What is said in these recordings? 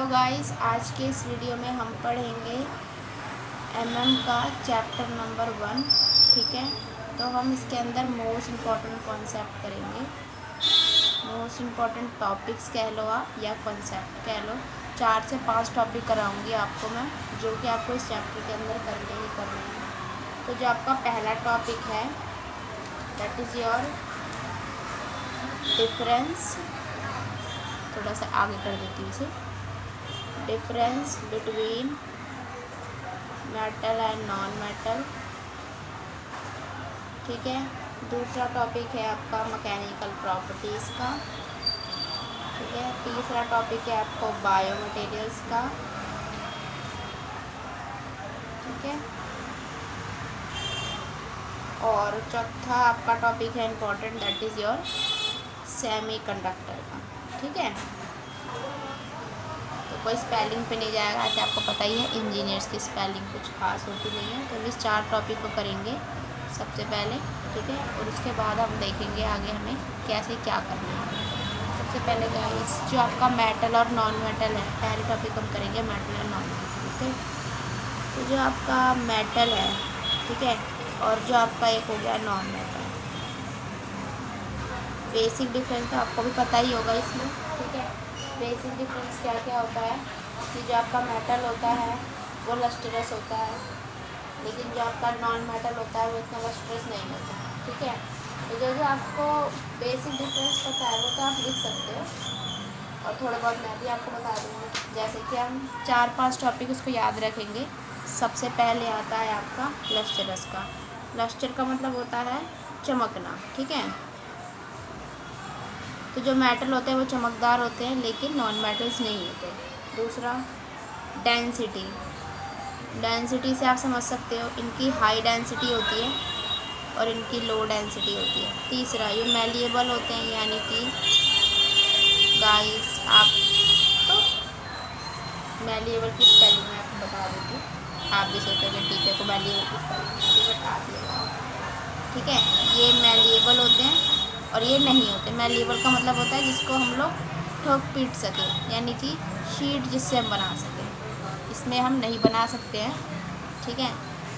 Hello guys, आज के इस वीडियो में हम पढ़ेंगे एमएम का चैप्टर नंबर 1। ठीक है, तो हम इसके अंदर मोस्ट इम्पॉर्टेंट कॉन्सेप्ट करेंगे। मोस्ट इम्पॉर्टेंट टॉपिक्स कह लो आप या कॉन्सेप्ट कह लो। 4 से 5 टॉपिक कराऊंगी आपको मैं, जो कि आपको इस चैप्टर के अंदर करने ही करने हैं। तो जो आपका पहला टॉपिक है दैट इज़ योर डिफरेंस। थोड़ा सा आगे कर देती हूँ इसे। Difference between metal and non metal. ठीक है, दूसरा टॉपिक है आपका मैकेनिकल प्रॉपर्टीज़ का। ठीक है, तीसरा टॉपिक है आपको बायो मटेरियल्स का। ठीक है, और चौथा आपका टॉपिक है important that is your semiconductor का। ठीक है, तो कोई स्पेलिंग पे नहीं जाएगा, ऐसे आपको पता ही है इंजीनियर्स की स्पेलिंग कुछ खास होती नहीं है। तो हम इस 4 टॉपिक को करेंगे सबसे पहले। ठीक है, और उसके बाद हम देखेंगे आगे हमें कैसे क्या करना है। सबसे पहले गाइस, जो आपका मेटल और नॉन मेटल है, पहले टॉपिक हम करेंगे मेटल और नॉन मेटल। ठीक है, तो जो आपका मेटल है, ठीक है, और जो आपका एक हो गया नॉन मेटल, बेसिक डिफरेंस तो आपको भी पता ही होगा इसमें। ठीक है, बेसिक डिफरेंस क्या क्या होता है कि जो आपका मेटल होता है वो लस्टरस होता है, लेकिन जो आपका नॉन मेटल होता है वो इतना लस्टरस नहीं होता। ठीक है, तो जो आपको बेसिक डिफरेंस पता है वो तो आप लिख सकते हो, और थोड़ा बहुत मैं भी आपको बता दूँगी। जैसे कि हम 4-5 टॉपिक उसको याद रखेंगे। सबसे पहले आता है आपका लस्टरस का। लस्टर का मतलब होता है चमकना। ठीक है, तो जो मेटल होते हैं वो चमकदार होते हैं, लेकिन नॉन मेटल्स नहीं होते। दूसरा डेंसिटी। डेंसिटी से आप समझ सकते हो इनकी हाई डेंसिटी होती है और इनकी लो डेंसिटी होती है। तीसरा ये मैलिएबल होते हैं, यानी कि गाइस आप तो मैलिएबल की स्पेलिंग मैं आपको बता देती हूँ। आप भी सोचोगे ठीक है, तो मैलिएबल की स्पेलिंग मैं भी बता दिया। ठीक है, ये मैलिएबल होते हैं और ये नहीं होते। मैलिएबल का मतलब होता है जिसको हम लोग ठोक पीट सकें, यानी कि शीट जिससे हम बना सकें। इसमें हम नहीं बना सकते हैं। ठीक है,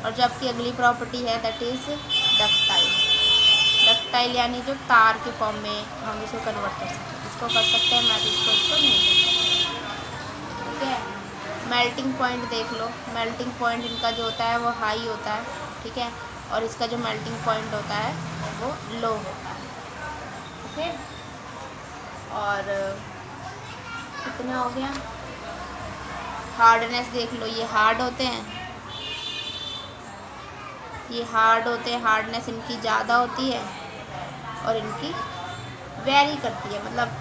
और जो आपकी अगली प्रॉपर्टी है दैट इज़ डक्टाइल। डक्टाइल यानी जो तार के फॉर्म में हम इसको कन्वर्ट कर सकते हैं। इसको कर सकते हैं, मैं तो इसको नहीं कर सकता। ठीक है, मेल्टिंग पॉइंट देख लो। मेल्टिंग पॉइंट इनका जो होता है वो हाई होता है। ठीक है, और इसका जो मेल्टिंग पॉइंट होता है वो लो होता है। ओके, और कितना हो गया। हार्डनेस देख लो, ये हार्ड होते हैं, ये हार्ड होते हैं। हार्डनेस इनकी ज़्यादा होती है और इनकी वेरी करती है, मतलब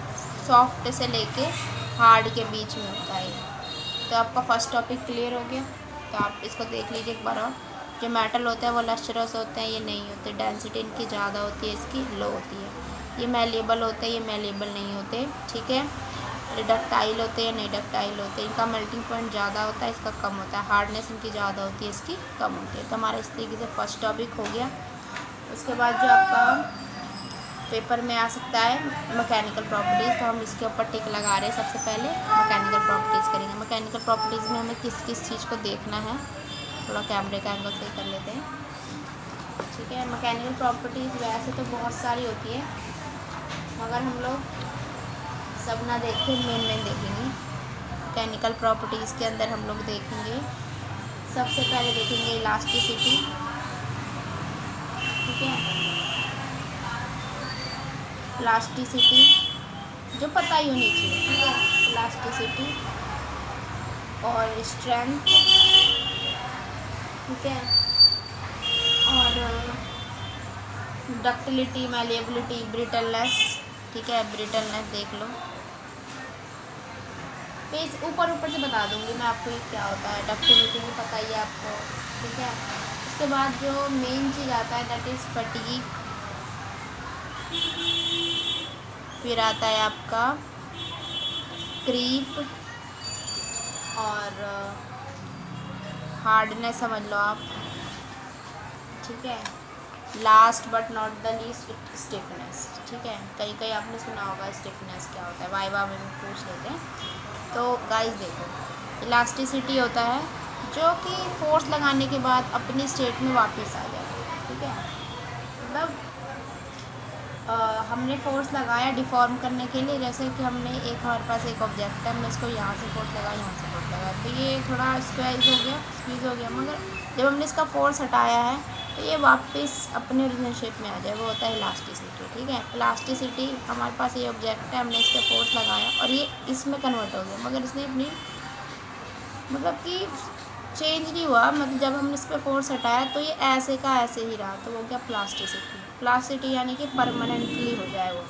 सॉफ्ट से लेके हार्ड के बीच में होता है। तो आपका फर्स्ट टॉपिक क्लियर हो गया। तो आप इसको देख लीजिए एक बार और। जो मेटल होते हैं वो लस्टरस होते हैं, ये नहीं होते। डेंसिटी इनकी ज़्यादा होती है, इसकी लो होती है। ये मैलिएबल होते हैं, ये मैलिएबल नहीं होते। ठीक है, डक्टाइल होते हैं, नहीं डक्टाइल होते। इनका मेल्टिंग पॉइंट ज़्यादा होता है, इसका कम होता है। हार्डनेस इनकी ज़्यादा होती है, इसकी कम होती है। तो हमारा इस तरीके से फर्स्ट टॉपिक हो गया। उसके बाद जो आपका पेपर में आ सकता है मैकेनिकल प्रॉपर्टीज़, तो हम इसके ऊपर टिक लगा रहे हैं। सबसे पहले मैकेनिकल प्रॉपर्टीज़ करेंगे। मैकेनिकल प्रॉपर्टीज़ में हमें किस किस चीज़ को देखना है, थोड़ा कैमरे का एंगल सही कर लेते हैं। ठीक है, मैकेनिकल प्रॉपर्टीज़ वैसे तो बहुत सारी होती है, मगर हम लोग सब ना देखें, मेन देखेंगे। मैकेनिकल प्रॉपर्टीज़ के अंदर हम लोग देखेंगे, सबसे पहले देखेंगे इलास्टिसिटी। ठीक है, इलास्टिसिटी जो पता ही होनी चाहिए। ठीक है, इलास्टिसिटी और स्ट्रेंथ। ठीक है, और डक्टिलिटी, मैलिएबिलिटी, ब्रिटलनेस। ठीक है, ब्रिटलनेस देख लो। पेज ऊपर से बता दूंगी मैं आपको ये क्या होता है। डक्टिलिटी भी पता ही है आपको। ठीक है, उसके बाद जो मेन चीज़ आता है दैट इज़ फटीग। फिर आता है आपका क्रीप और हार्डनेस समझ लो आप। ठीक है, last but not the least stiffness. ठीक है, कहीं कहीं आपने सुना होगा स्टिफनेस क्या होता है, वाइवा में पूछ लेते हैं। तो गाइस देखो, इलास्टिसिटी होता है जो कि फोर्स लगाने के बाद अपनी स्टेट में वापस आ जाए, ठीक है। मतलब हमने फोर्स लगाया डिफॉर्म करने के लिए, जैसे कि हमारे पास एक ऑब्जेक्ट है, हमने इसको यहाँ से फोर्स लगाया, यहाँ से फोर्स लगाया, तो ये थोड़ा स्क्वीज़ हो गया, मगर जब हमने इसका फोर्स हटाया है तो ये वापस अपने ओरिजिनल शेप में आ जाए, वो होता है इलास्टिसिटी, ठीक है। इलास्टिसिटी, हमारे पास ये ऑब्जेक्ट है, हमने इस पर फोर्स लगाया और ये इसमें कन्वर्ट हो गया, मगर इसने अपनी मतलब कि चेंज नहीं हुआ, मतलब जब हमने इस पर फोर्स हटाया तो ये ऐसे का ऐसे ही रहा, तो वो क्या प्लास्टिसिटी। प्लास्टिसिटी यानी कि परमानेंटली हो जाए, वो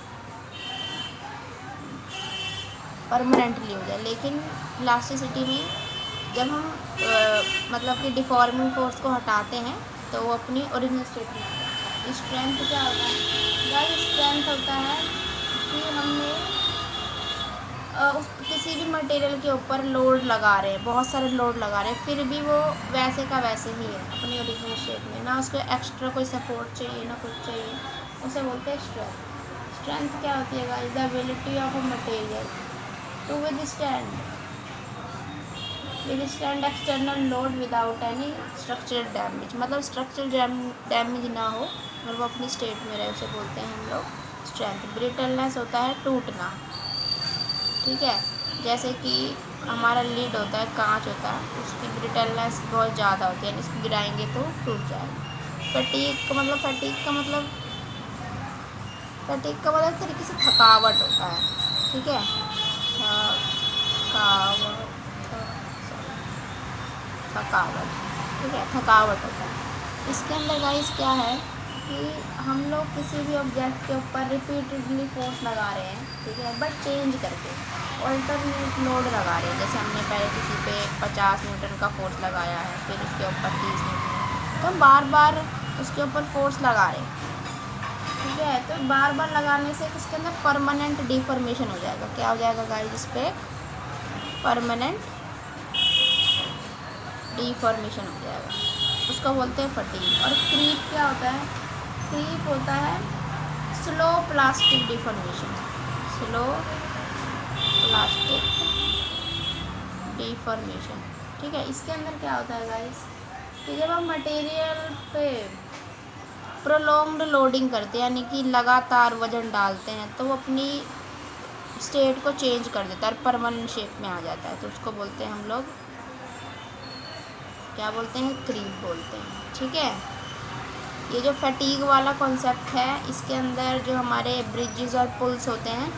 परमानेंटली हो जाए। लेकिन प्लास्टिसिटी में जब हम मतलब कि डिफॉर्मिंग फोर्स को हटाते हैं तो वो अपनी ओरिजिनल स्टेट में आ जाता है। स्ट्रेंथ क्या होता है? स्ट्रेंथ होता है कि हमने किसी भी मटेरियल के ऊपर लोड लगा रहे हैं, बहुत सारे लोड लगा रहे हैं, फिर भी वो वैसे का वैसे ही है अपनी ओरिजिनल शेप में, ना उसको एक्स्ट्रा कोई सपोर्ट चाहिए ना कुछ चाहिए, उसे बोलते हैं स्ट्रेंथ। स्ट्रेंथ क्या होती है guys? The ability of a material to withstand external load without any structural damage, मतलब स्ट्रक्चरल डैमेज ना हो और वो अपनी स्टेट में रहे, उसे बोलते हैं हम लोग स्ट्रेंथ। ब्रिटलनेस होता है टूटना, ठीक है। जैसे कि हमारा लीड होता है, कांच होता है, उसकी ब्रिटलनेस बहुत ज़्यादा होती है, इसको गिराएंगे तो टूट जाएगा। फटीग का मतलब एक तरीके से थकावट होता है, ठीक है। थकावट, ठीक है, थकावट होता है। इसके अंदर गाइस क्या है कि हम लोग किसी भी ऑब्जेक्ट के ऊपर रिपीटेडली फोर्स लगा रहे हैं, ठीक है, बट चेंज करके ऑल्टरनेट लोड लगा रहे हैं। जैसे हमने पहले किसी पे 50 न्यूटन का फोर्स लगाया है, फिर उसके ऊपर 30 न्यूटन, तो हम बार बार उसके ऊपर फोर्स लगा रहे हैं, ठीक है। तो बार बार लगाने से इसके अंदर परमानेंट डिफॉर्मेशन हो जाएगा। क्या हो जाएगा गाइस? इस पर परमानेंट डिफॉर्मेशन हो जाएगा, उसको बोलते हैं फटीग। और क्रीप क्या होता है? क्रीप होता है slow plastic deformation, slow plastic deformation, ठीक है। इसके अंदर क्या होता है गाइस कि जब हम मटेरियल पे प्रोलॉन्ग्ड लोडिंग करते हैं, यानी कि लगातार वजन डालते हैं, तो वो अपनी स्टेट को चेंज कर देता है, परमानेंट शेप में आ जाता है, तो उसको बोलते हैं हम लोग क्या बोलते हैं? क्रीप बोलते हैं, ठीक है। ये जो फटीग वाला कॉन्सेप्ट है, इसके अंदर जो हमारे ब्रिजेस और पुल्स होते हैं,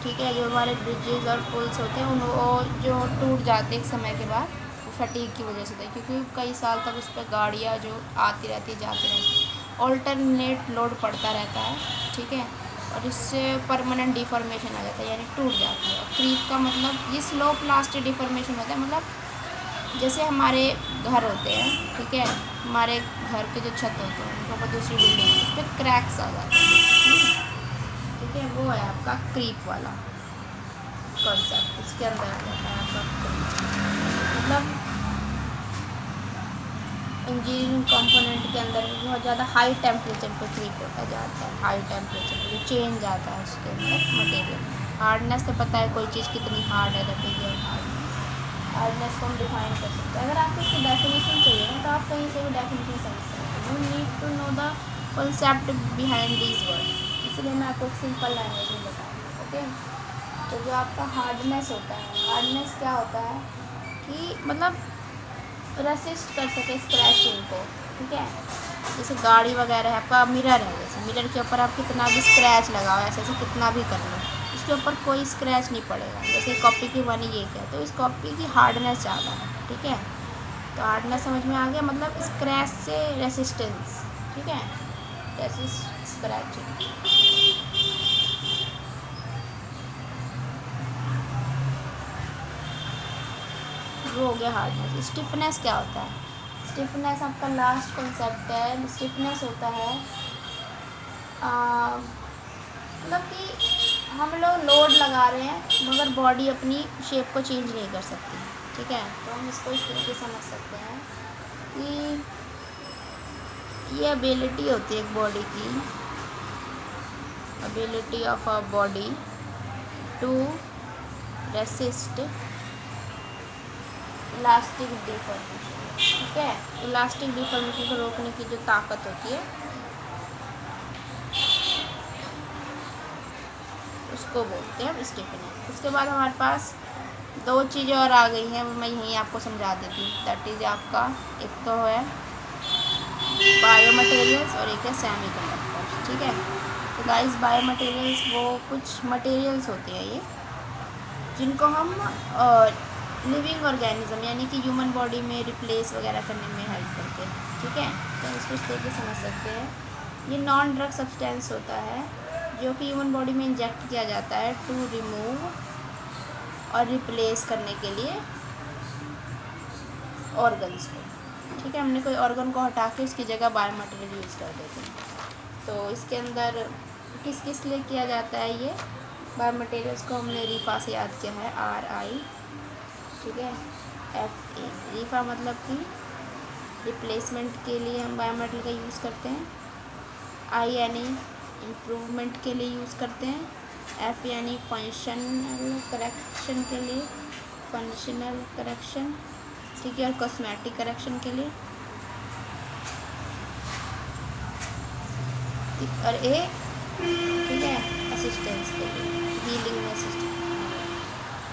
ठीक है, जो हमारे ब्रिजेस और पुल्स होते हैं वो जो टूट जाते हैं एक समय के बाद, वो फटीग की वजह से होता है, क्योंकि कई साल तक उस पर गाड़ियाँ जो आती रहती जाती रहती, ऑल्टरनेट लोड पड़ता रहता है, ठीक है, और इससे परमानेंट डिफॉर्मेशन आ जाता है, यानी टूट जाती है। और क्रीप का मतलब ये स्लो प्लास्टिक डिफॉर्मेशन होता है, मतलब जैसे हमारे घर होते हैं, ठीक है, हमारे घर के जो छत होते हैं उनके ऊपर दूसरी बिल्डिंग, उस पर क्रैक्स आ जाते हैं, ठीक है, वो है आपका क्रीप वाला कॉन्सेप्ट। उसके अंदर आ जाता है आपका मतलब इंजीनियरिंग कंपोनेंट के अंदर भी बहुत ज़्यादा हाई टेम्परेचर पर क्रीप होता जाता है, हाई टेम्परेचर पर चेंज आता है उसके अंदर मटेरियल। हार्डनेस से पता है कोई चीज़ कितनी हार्ड है, मटेरियल हार्डनेस को हम डिफाइन कर सकते हैं। अगर आपको इसकी डेफिनेशन चाहिए ना, तो आप कहीं से भी डेफिनेशन समझ सकते हैं। You need to know the concept behind these words, इसलिए मैं आपको सिंपल लैंग्वेज में बता रही हूँ, ओके। तो जो आपका हार्डनेस होता है, हार्डनेस क्या होता है कि मतलब रेसिस्ट कर सके स्क्रैचिंग को, ठीक है। जैसे गाड़ी वगैरह है, आपका मिरर है, जैसे मिरर के ऊपर आप कितना भी स्क्रैच लगाओ, ऐसे कितना भी कर लो, उसके ऊपर कोई स्क्रैच नहीं पड़ेगा। जैसे कॉपी की बनी ये क्या, तो इस कॉपी की हार्डनेस ज़्यादा है, ठीक है। तो हार्डनेस समझ में आ गया, मतलब स्क्रैच से रेसिस्टेंस, ठीक है, रेसिस्ट स्क्रैचिंग। वो हो गया हार्डनेस। स्टिफनेस क्या होता है? स्टिफनेस आपका लास्ट कॉन्सेप्ट है। स्टिफनेस होता है मतलब कि हम लोग लोड लगा रहे हैं मगर बॉडी अपनी शेप को चेंज नहीं कर सकती, ठीक है। तो हम इसको इस तरीके से समझ सकते हैं कि ये एबिलिटी होती है एक बॉडी की, ability of a body to resist elastic deformation. ठीक है, इलास्टिक डिफॉर्मेशन को रोकने की जो ताकत होती है उसको बोलते हैं स्टिफनिंग। उसके बाद हमारे पास दो चीज़ें और आ गई हैं, वो मैं यहीं आपको समझा देती हूँ। दैट इज़ आपका एक तो है बायो मटेरियल्स और एक है सेमी कंडक्टर्स। ठीक है, तो गाइस बायो मटेरियल्स वो कुछ मटेरियल्स होते हैं ये जिनको हम लिविंग ऑर्गेनिज्म यानी कि ह्यूमन बॉडी में रिप्लेस वगैरह करने में हेल्प करते हैं। ठीक है, तो इसको इस तरीके समझ सकते हैं। ये नॉन ड्रग सब्सटेंस होता है जो कि ह्यूमन बॉडी में इंजेक्ट किया जाता है टू रिमूव और रिप्लेस करने के लिए ऑर्गन्स को। ठीक है, हमने कोई ऑर्गन को हटा के उसकी जगह बायो मटेरियल यूज़ कर देते हैं। तो इसके अंदर किस किस लिए किया जाता है ये बायो मटेरियल्स को हमने रीफा से याद किया है, RI। ठीक है, FA रीफा मतलब कि रिप्लेसमेंट के लिए हम बायो मटेरियल का यूज़ करते हैं। I यानी इम्प्रूवमेंट के लिए यूज़ करते हैं। F यानी फंक्शनल करेक्शन के लिए, फंक्शनल करेक्शन। ठीक है, और कॉस्मेटिक करेक्शन के लिए। और A ठीक है असिस्टेंस के लिए, हीलिंग में असिस्टेंस।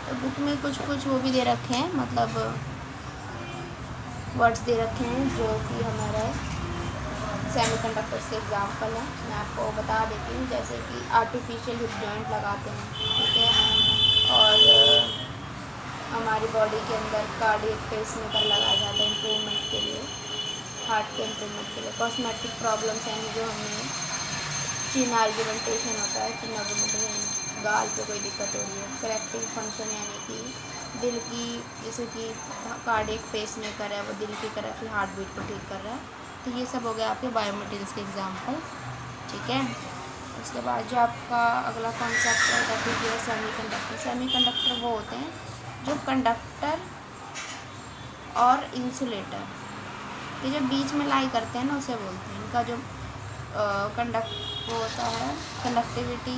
तो बुक में कुछ कुछ वो भी दे रखे हैं, मतलब वर्ड्स दे रखे हैं जो कि हमारा सेमीकंडक्टर्स के एग्जाम्पल हैं। मैं आपको बता देती हूँ, जैसे कि आर्टिफिशियल हिप जॉइंट लगाते हैं। ठीक है, और हमारी बॉडी के अंदर कार्डियक पेसमेकर लगाया जाता है इम्प्रूवमेंट के लिए, हार्ट के इम्प्रूवमेंट के लिए। कॉस्मेटिक प्रॉब्लम्स यानी जो हमें चिन आर्गुमेंटेशन होता है, चिन आर्गुमेंटेशन गाल पे कोई दिक्कत हो रही है। करेक्टिंग फंक्शन यानी कि दिल की, जैसे कि कार्डियक पेसमेकर है वो दिल की करेक्ट हार्ट बीट को ठीक कर रहा है। तो ये सब हो गया आपके बायो मटेरियल्स के एग्जाम्पल। ठीक है, उसके बाद जो आपका अगला कॉन्सेप्ट है that is your semiconductor. Semiconductor वो होते हैं जो कंडक्टर और इंसुलेटर ये जो बीच में लाई करते हैं ना उसे बोलते हैं। इनका जो वो होता है कंडक्टिविटी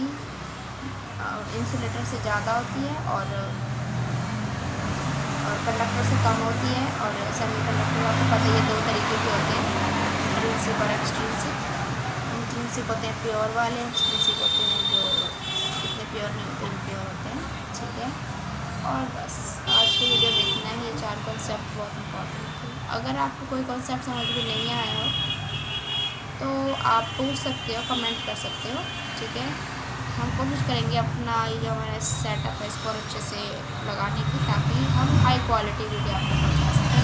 इंसुलेटर से ज़्यादा होती है और कंडक्टर से कम होती है। और सेमीकंडक्टर आपको पता है ये दो तरीके के होते हैं, इंट्रिंसिक और एक्सट्रिंसिक। इंट्रिंसिक होते हैं प्योर वाले, एक्सट्रिंसिक होते हैं जो इतने प्योर नहीं होते, इम्प्योर होते हैं। ठीक है, और बस आज की वीडियो में इतना ही। ये 4 कॉन्सेप्ट बहुत इंपॉर्टेंट थे। अगर आपको कोई कॉन्सेप्ट समझ में नहीं आया हो तो आप पूछ सकते हो, कमेंट कर सकते हो। ठीक है, हम कोशिश करेंगे अपना ये जो हमारा सेटअप है इसको अच्छे से लगाने की, ताकि हम हाई क्वालिटी वीडियो आपको पहुँचा सकें।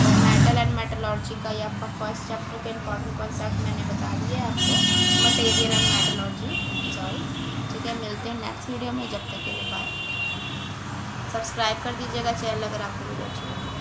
तो मेटल एंड मेटलर्जी का ये आपका फर्स्ट चैप्टर के इंपॉर्टेंट कॉन्सेप्ट मैंने बता दिया आपको, मटेरियल एंड मेटलर्जी। सॉरी, ठीक है, मिलते हैं नेक्स्ट वीडियो में। जब तक के लिए बाय। सब्सक्राइब कर दीजिएगा चैनल अगर आपको वीडियो अच्छी लगे।